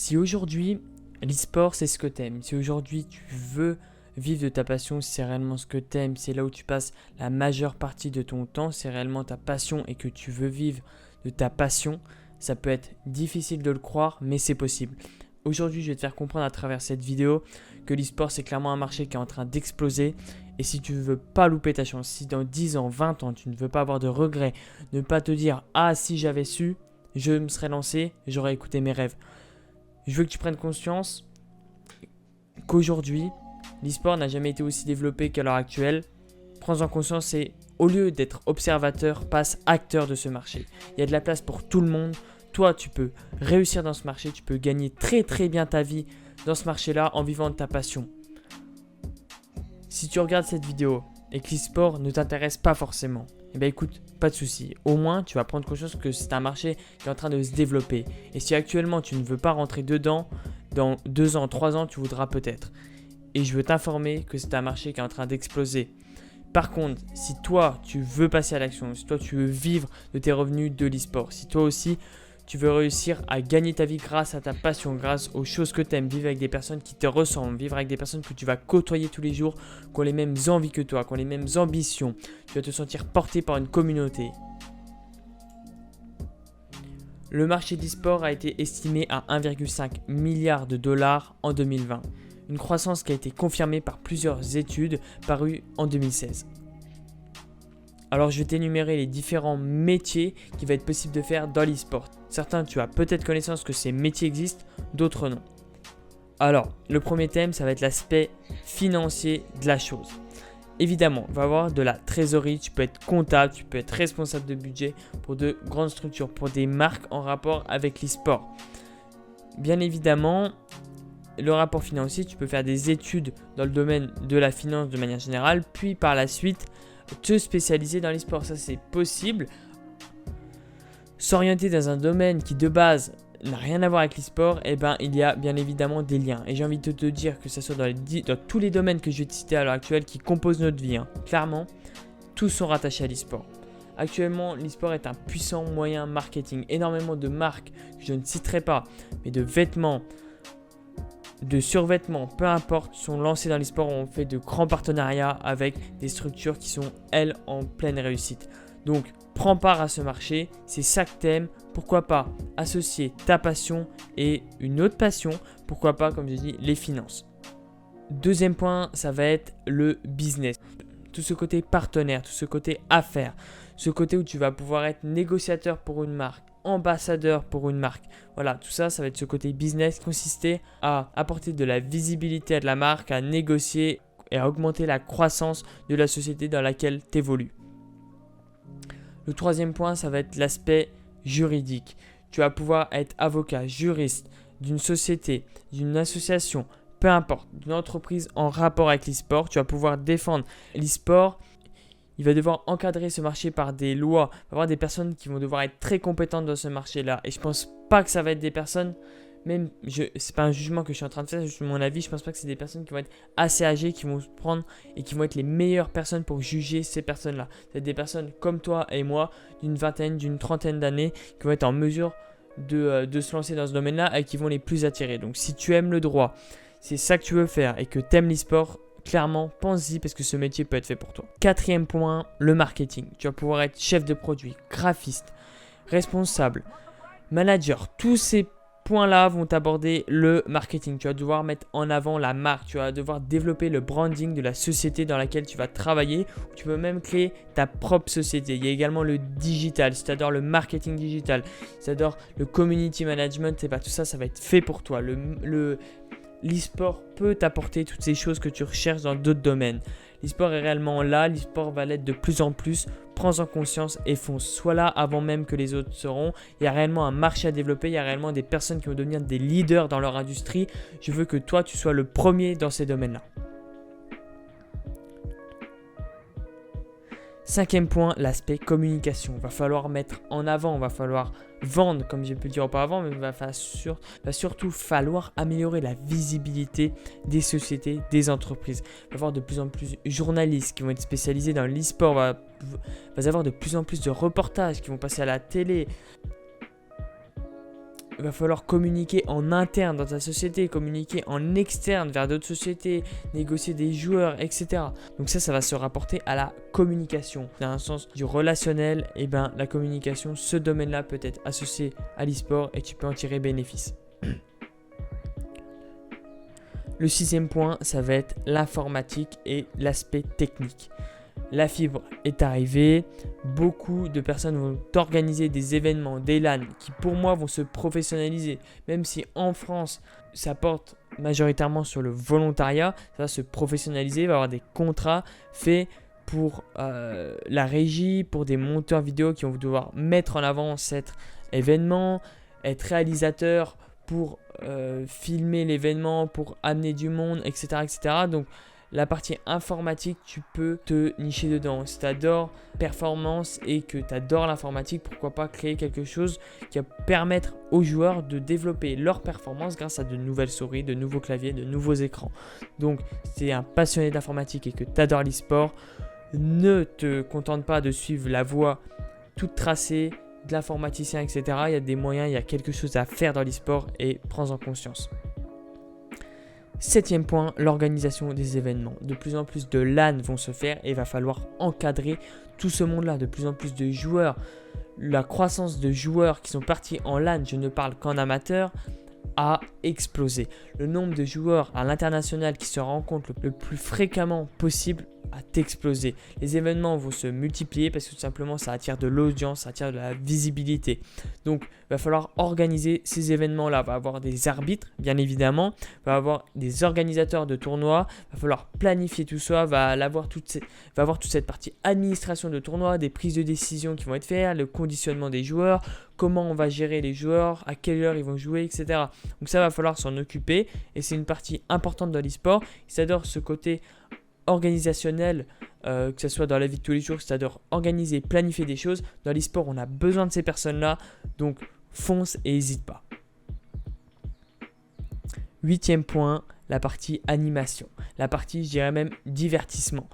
Si aujourd'hui, l'e-sport, c'est ce que t'aimes, si aujourd'hui tu veux vivre de ta passion, si c'est réellement ce que t'aimes, c'est là où tu passes la majeure partie de ton temps, c'est réellement ta passion et que tu veux vivre de ta passion, ça peut être difficile de le croire, mais c'est possible. Aujourd'hui, je vais te faire comprendre à travers cette vidéo que l'e-sport, c'est clairement un marché qui est en train d'exploser. Et si tu ne veux pas louper ta chance, si dans 10 ans, 20 ans, tu ne veux pas avoir de regrets, ne pas te dire « Ah, si j'avais su, je me serais lancé, j'aurais écouté mes rêves ». Je veux que tu prennes conscience qu'aujourd'hui, l'e-sport n'a jamais été aussi développé qu'à l'heure actuelle. Prends-en conscience et au lieu d'être observateur, passe acteur de ce marché. Il y a de la place pour tout le monde. Toi, tu peux réussir dans ce marché, tu peux gagner très très bien ta vie dans ce marché-là en vivant de ta passion. Si tu regardes cette vidéo et que l'e-sport ne t'intéresse pas forcément, eh bien écoute, pas de souci. Au moins, tu vas prendre conscience que c'est un marché qui est en train de se développer. Et si actuellement tu ne veux pas rentrer dedans, dans 2 ans, 3 ans, tu voudras peut-être. Et je veux t'informer que c'est un marché qui est en train d'exploser. Par contre, si toi, tu veux passer à l'action, si toi, tu veux vivre de tes revenus de l'e-sport, si toi aussi, tu veux réussir à gagner ta vie grâce à ta passion, grâce aux choses que tu aimes, vivre avec des personnes qui te ressemblent, vivre avec des personnes que tu vas côtoyer tous les jours, qui ont les mêmes envies que toi, qui ont les mêmes ambitions, tu vas te sentir porté par une communauté. Le marché de l'e-sport a été estimé à 1,5 milliard de dollars en 2020, une croissance qui a été confirmée par plusieurs études parues en 2016. Alors je vais t'énumérer les différents métiers qu'il va être possible de faire dans l'e-sport. Certains, tu as peut-être connaissance que ces métiers existent, d'autres non. Alors, le premier thème, ça va être l'aspect financier de la chose. Évidemment, on va avoir de la trésorerie, tu peux être comptable, tu peux être responsable de budget pour de grandes structures, pour des marques en rapport avec l'e-sport. Bien évidemment, le rapport financier, tu peux faire des études dans le domaine de la finance de manière générale, puis par la suite, te spécialiser dans l'e-sport. Ça, c'est possible. S'orienter dans un domaine qui de base n'a rien à voir avec l'e-sport, eh ben, il y a bien évidemment des liens. Et j'ai envie de te dire que ce soit dans tous les domaines que je vais te citer à l'heure actuelle qui composent notre vie. Clairement, tous sont rattachés à l'e-sport. Actuellement, l'e-sport est un puissant moyen marketing. Énormément de marques que je ne citerai pas, mais de vêtements, de survêtements, peu importe, sont lancés dans l'e-sport. On fait de grands partenariats avec des structures qui sont, elles, en pleine réussite. Donc, prends part à ce marché, c'est ça que t'aimes. Pourquoi pas associer ta passion et une autre passion, pourquoi pas, comme je dis, les finances. Deuxième point, ça va être le business. Tout ce côté partenaire, tout ce côté affaires, ce côté où tu vas pouvoir être négociateur pour une marque, ambassadeur pour une marque. Voilà, tout ça, ça va être ce côté business, consister à apporter de la visibilité à de la marque, à négocier et à augmenter la croissance de la société dans laquelle tu évolues. Le troisième point, ça va être l'aspect juridique. Tu vas pouvoir être avocat, juriste d'une société, d'une association, peu importe, d'une entreprise en rapport avec l'e-sport. Tu vas pouvoir défendre l'e-sport. Il va devoir encadrer ce marché par des lois. Il va y avoir des personnes qui vont devoir être très compétentes dans ce marché-là. Et je ne pense pas que ça va être des personnes, même, c'est pas un jugement que je suis en train de faire, c'est juste mon avis. Je ne pense pas que c'est des personnes qui vont être assez âgées, qui vont se prendre et qui vont être les meilleures personnes pour juger ces personnes-là. C'est des personnes comme toi et moi, d'une vingtaine, d'une trentaine d'années, qui vont être en mesure de se lancer dans ce domaine-là et qui vont les plus attirer. Donc si tu aimes le droit, c'est ça que tu veux faire et que tu aimes l'e-sport, clairement, pense-y parce que ce métier peut être fait pour toi. Quatrième point, le marketing. Tu vas pouvoir être chef de produit, graphiste, responsable, manager. Tous ces points-là vont aborder le marketing. Tu vas devoir mettre en avant la marque. Tu vas devoir développer le branding de la société dans laquelle tu vas travailler. Tu peux même créer ta propre société. Il y a également le digital. Si tu adores le marketing digital, si tu adores le community management, c'est pas tout ça, ça va être fait pour toi. L'e-sport peut t'apporter toutes ces choses que tu recherches dans d'autres domaines. L'e-sport est réellement là, l'e-sport va l'être de plus en plus. Prends-en conscience et fonce. Sois là avant même que les autres seront. Il y a réellement un marché à développer, il y a réellement des personnes qui vont devenir des leaders dans leur industrie. Je veux que toi, tu sois le premier dans ces domaines-là. Cinquième point, l'aspect communication. Il va falloir mettre en avant, il va falloir vendre, comme j'ai pu le dire auparavant, mais il va surtout falloir améliorer la visibilité des sociétés, des entreprises. Il va y avoir de plus en plus de journalistes qui vont être spécialisés dans l'e-sport. Il va y avoir de plus en plus de reportages qui vont passer à la télé. il va falloir communiquer en interne dans ta société, communiquer en externe vers d'autres sociétés, négocier des joueurs, etc. Donc ça va se rapporter à la communication. Dans un sens du relationnel, et ben la communication, ce domaine-là peut être associé à l'e-sport et tu peux en tirer bénéfice. Le 6e point, ça va être l'informatique et l'aspect technique. La fibre est arrivée, beaucoup de personnes vont organiser des événements, des LAN qui pour moi vont se professionnaliser. Même si en France, ça porte majoritairement sur le volontariat, ça va se professionnaliser, il va y avoir des contrats faits pour la régie, pour des monteurs vidéo qui vont devoir mettre en avant cet événement, être réalisateur pour filmer l'événement, pour amener du monde, etc. etc. Donc la partie informatique, tu peux te nicher dedans. Si tu adores performance et que tu adores l'informatique, pourquoi pas créer quelque chose qui va permettre aux joueurs de développer leur performance grâce à de nouvelles souris, de nouveaux claviers, de nouveaux écrans. Donc, si tu es un passionné d'informatique et que tu adores l'e-sport, ne te contente pas de suivre la voie toute tracée de l'informaticien, etc. Il y a des moyens, il y a quelque chose à faire dans l'e-sport et prends-en conscience. 7e point, l'organisation des événements. De plus en plus de LAN vont se faire et il va falloir encadrer tout ce monde-là. De plus en plus de joueurs. La croissance de joueurs qui sont partis en LAN, je ne parle qu'en amateur, a explosé. Le nombre de joueurs à l'international qui se rencontrent le plus fréquemment possible a explosé. Les événements vont se multiplier parce que tout simplement ça attire de l'audience, ça attire de la visibilité. Donc il va falloir organiser ces événements-là. Il va y avoir des arbitres, bien évidemment. Il va y avoir des organisateurs de tournois. Il va falloir planifier tout ça. Il va avoir toute cette partie administration de tournois, des prises de décision qui vont être faites, le conditionnement des joueurs, comment on va gérer les joueurs, à quelle heure ils vont jouer, etc. Donc ça va falloir s'en occuper et c'est une partie importante de l'e-sport. Ils adorent ce côté organisationnel, que ce soit dans la vie de tous les jours, c'est-à-dire organiser, planifier des choses. Dans l'e-sport, on a besoin de ces personnes-là, donc fonce et n'hésite pas. 8e point, la partie animation, la partie, je dirais même, divertissement.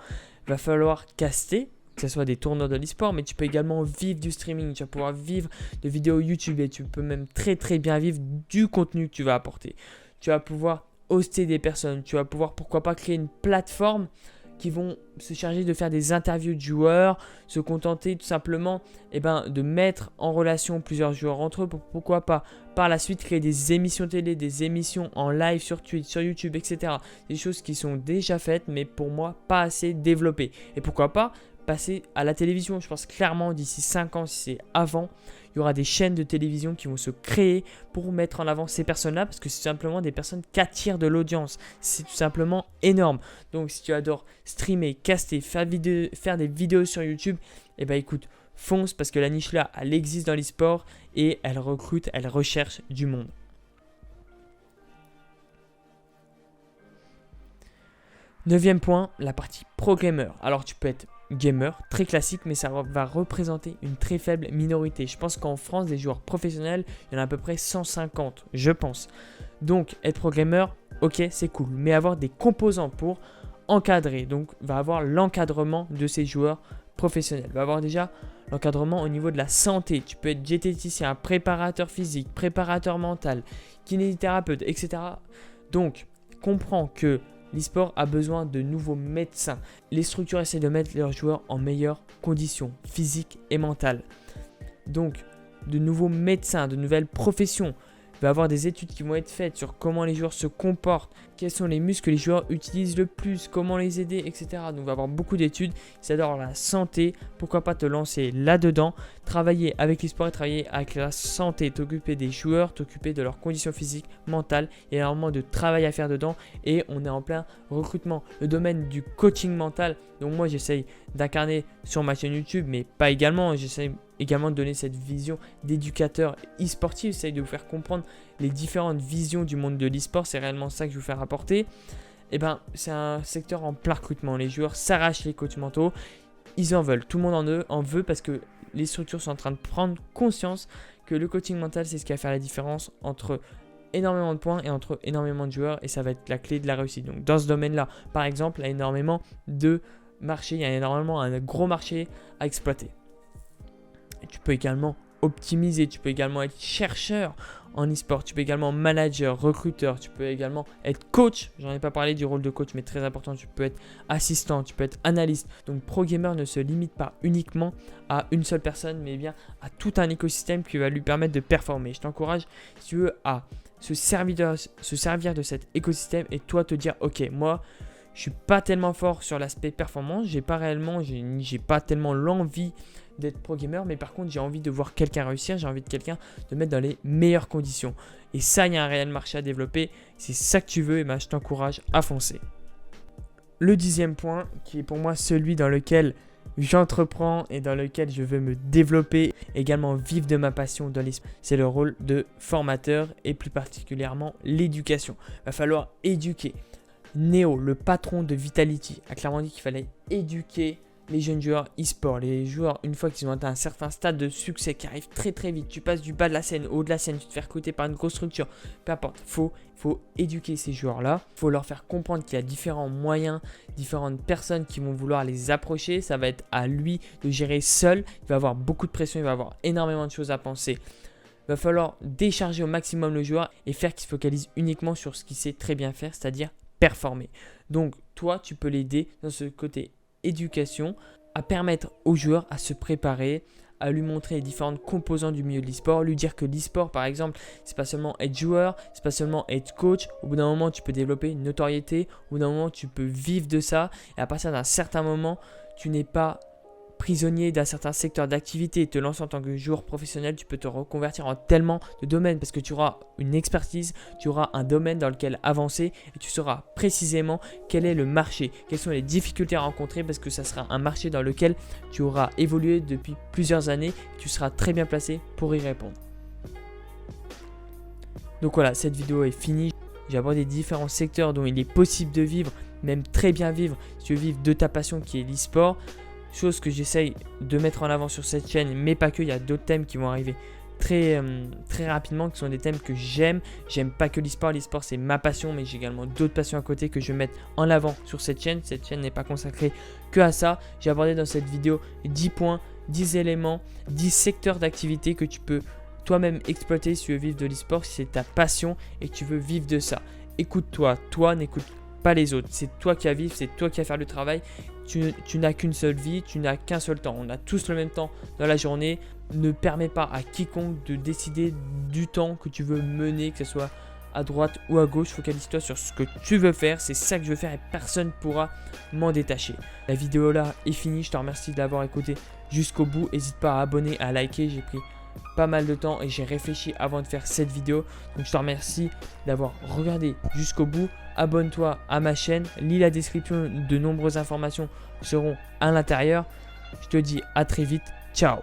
Il va falloir caster, que ce soit des tournois de l'e-sport, mais tu peux également vivre du streaming, tu vas pouvoir vivre de vidéos YouTube et tu peux même très très bien vivre du contenu que tu vas apporter. Tu vas pouvoir hoster des personnes, tu vas pouvoir pourquoi pas créer une plateforme qui vont se charger de faire des interviews de joueurs, se contenter tout simplement de mettre en relation plusieurs joueurs entre eux, pourquoi pas par la suite créer des émissions télé, des émissions en live sur Twitch, sur YouTube, etc. Des choses qui sont déjà faites mais pour moi pas assez développées. Et pourquoi pas passer à la télévision. Je pense clairement d'ici 5 ans, si c'est avant, il y aura des chaînes de télévision qui vont se créer pour mettre en avant ces personnes-là parce que c'est simplement des personnes qui attirent de l'audience. C'est tout simplement énorme. Donc si tu adores streamer, caster, faire des vidéos sur YouTube, écoute, fonce parce que la niche là, elle existe dans l'e-sport et elle recrute, elle recherche du monde. Neuvième point, la partie pro gamer. Alors tu peux être gamer, très classique, mais ça va représenter une très faible minorité. Je pense qu'en France, des joueurs professionnels, il y en a à peu près 150, je pense. Donc être pro gamer, ok, c'est cool, mais avoir des composants pour encadrer. Donc va avoir l'encadrement de ces joueurs professionnels. Va avoir déjà l'encadrement au niveau de la santé. Tu peux être diététicien, préparateur physique, préparateur mental, kinésithérapeute, etc. Donc comprends que l'e-sport a besoin de nouveaux médecins. Les structures essaient de mettre leurs joueurs en meilleures conditions physiques et mentales. Donc, de nouveaux médecins, de nouvelles professions. Il va y avoir des études qui vont être faites sur comment les joueurs se comportent, quels sont les muscles que les joueurs utilisent le plus, comment les aider, etc. Donc, il va y avoir beaucoup d'études. Si tu adores la santé, pourquoi pas te lancer là-dedans, travailler avec l'e-sport et travailler avec la santé, t'occuper des joueurs, t'occuper de leurs conditions physiques, mentales. Il y a énormément de travail à faire dedans et on est en plein recrutement. Le domaine du coaching mental, donc moi j'essaye d'incarner sur ma chaîne YouTube, mais pas également, j'essaye également de donner cette vision d'éducateur e-sportif, j'essaye de vous faire comprendre les différentes visions du monde de l'e-sport, c'est réellement ça que je veux faire apporter. C'est un secteur en plein recrutement, les joueurs s'arrachent les coachs mentaux, ils en veulent, tout le monde en veut parce que les structures sont en train de prendre conscience que le coaching mental c'est ce qui va faire la différence entre énormément de points et entre énormément de joueurs et ça va être la clé de la réussite. Donc dans ce domaine-là, par exemple, il y a énormément de marchés, il y a énormément un gros marché à exploiter. Et tu peux également optimiser, tu peux également être chercheur en e-sport, tu peux également manager, recruteur, tu peux également être coach. J'en ai pas parlé du rôle de coach, mais très important, tu peux être assistant, tu peux être analyste. Donc pro gamer ne se limite pas uniquement à une seule personne, mais bien à tout un écosystème qui va lui permettre de performer. Je t'encourage, si tu veux, à se servir de cet écosystème et toi te dire, ok, moi je suis pas tellement fort sur l'aspect performance, j'ai pas tellement l'envie d'être pro gamer, mais par contre j'ai envie de voir quelqu'un réussir, j'ai envie de quelqu'un de mettre dans les meilleures conditions. Et ça, il y a un réel marché à développer. C'est ça que tu veux, et ben je t'encourage à foncer. Le 10e point, qui est pour moi celui dans lequel j'entreprends et dans lequel je veux me développer, également vivre de ma passion dans l'esport, c'est le rôle de formateur et plus particulièrement l'éducation. Il va falloir éduquer. Neo, le patron de Vitality, a clairement dit qu'il fallait éduquer les jeunes joueurs e-sport, les joueurs une fois qu'ils ont atteint un certain stade de succès qui arrive très très vite, tu passes du bas de la scène au haut de la scène, tu te fais recruter par une grosse structure, peu importe, faut éduquer ces joueurs-là, il faut leur faire comprendre qu'il y a différents moyens, différentes personnes qui vont vouloir les approcher, ça va être à lui de gérer seul, il va avoir beaucoup de pression, il va avoir énormément de choses à penser. Il va falloir décharger au maximum le joueur et faire qu'il se focalise uniquement sur ce qu'il sait très bien faire, c'est-à-dire performer. Donc toi, tu peux l'aider dans ce côté éducation, à permettre aux joueurs à se préparer, à lui montrer les différentes composantes du milieu de l'e-sport, lui dire que l'e-sport par exemple, c'est pas seulement être joueur, c'est pas seulement être coach, au bout d'un moment tu peux développer une notoriété, au bout d'un moment tu peux vivre de ça, et à partir d'un certain moment, tu n'es pas prisonnier d'un certain secteur d'activité, te lancer en tant que joueur professionnel, tu peux te reconvertir en tellement de domaines parce que tu auras une expertise, tu auras un domaine dans lequel avancer et tu sauras précisément quel est le marché, quelles sont les difficultés à rencontrer parce que ça sera un marché dans lequel tu auras évolué depuis plusieurs années et tu seras très bien placé pour y répondre. Donc voilà, cette vidéo est finie. J'ai abordé différents secteurs dont il est possible de vivre, même très bien vivre si tu veux vivre de ta passion qui est l'e-sport. Chose que j'essaye de mettre en avant sur cette chaîne, mais pas que, il y a d'autres thèmes qui vont arriver très rapidement, qui sont des thèmes que j'aime. J'aime pas que l'e-sport, l'e-sport c'est ma passion, mais j'ai également d'autres passions à côté que je vais mettre en avant sur cette chaîne. Cette chaîne n'est pas consacrée que à ça. J'ai abordé dans cette vidéo 10 points, 10 éléments, 10 secteurs d'activité que tu peux toi-même exploiter si tu veux vivre de l'e-sport, si c'est ta passion et que tu veux vivre de ça. Écoute-toi, toi n'écoute pas les autres, c'est toi qui as à vivre, c'est toi qui as à faire le travail. Tu n'as qu'une seule vie, tu n'as qu'un seul temps. On a tous le même temps dans la journée. Ne permets pas à quiconque de décider du temps que tu veux mener, que ce soit à droite ou à gauche. Focalise-toi sur ce que tu veux faire. C'est ça que je veux faire et personne ne pourra m'en détacher. La vidéo là est finie. Je te remercie d'avoir écouté jusqu'au bout. N'hésite pas à abonner, à liker. J'ai pris pas mal de temps et j'ai réfléchi avant de faire cette vidéo. Donc je te remercie d'avoir regardé jusqu'au bout. Abonne-toi à ma chaîne, lis la description, de nombreuses informations seront à l'intérieur. Je te dis à très vite, ciao.